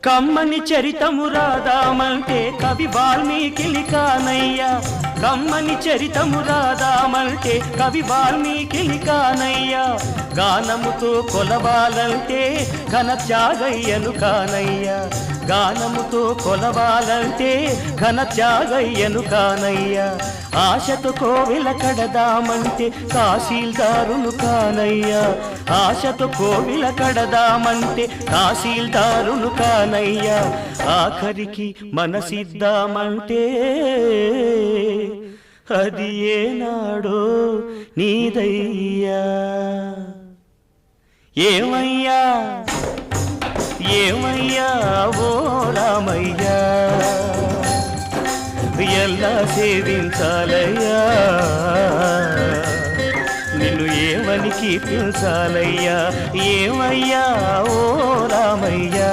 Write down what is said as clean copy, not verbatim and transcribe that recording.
కమ్మని చరితము రాదామంటే కవి వాల్మీకి కానయ్యా కమ్మని చరితము రాదామంటే కవి వాల్మీకి కానయ్యా గానముతో కొలవాలంటే ఘన త్యాగయ్యను కానయ్యా గానముతో కొలవాలంటే ఘన త్యాగయ్యను కానయ్యా ఆశతో కోవెల కడదామంటే తహసీల్దారును కానయ్యా ఆశతో కోవెల కడదామంటే తహసీల్దారును కానయ్యా ఆఖరికి మనసిద్దామంటే అది ఏనాడో నీదయ్యా ఏమయ్యా ఏమయ్యా ఓ రామయ్యా ఎలా సేవించాలయ్యా నిన్ను ఏమని కీర్తించాలయ్యా ఏమయ్యా ఓ రామయ్యా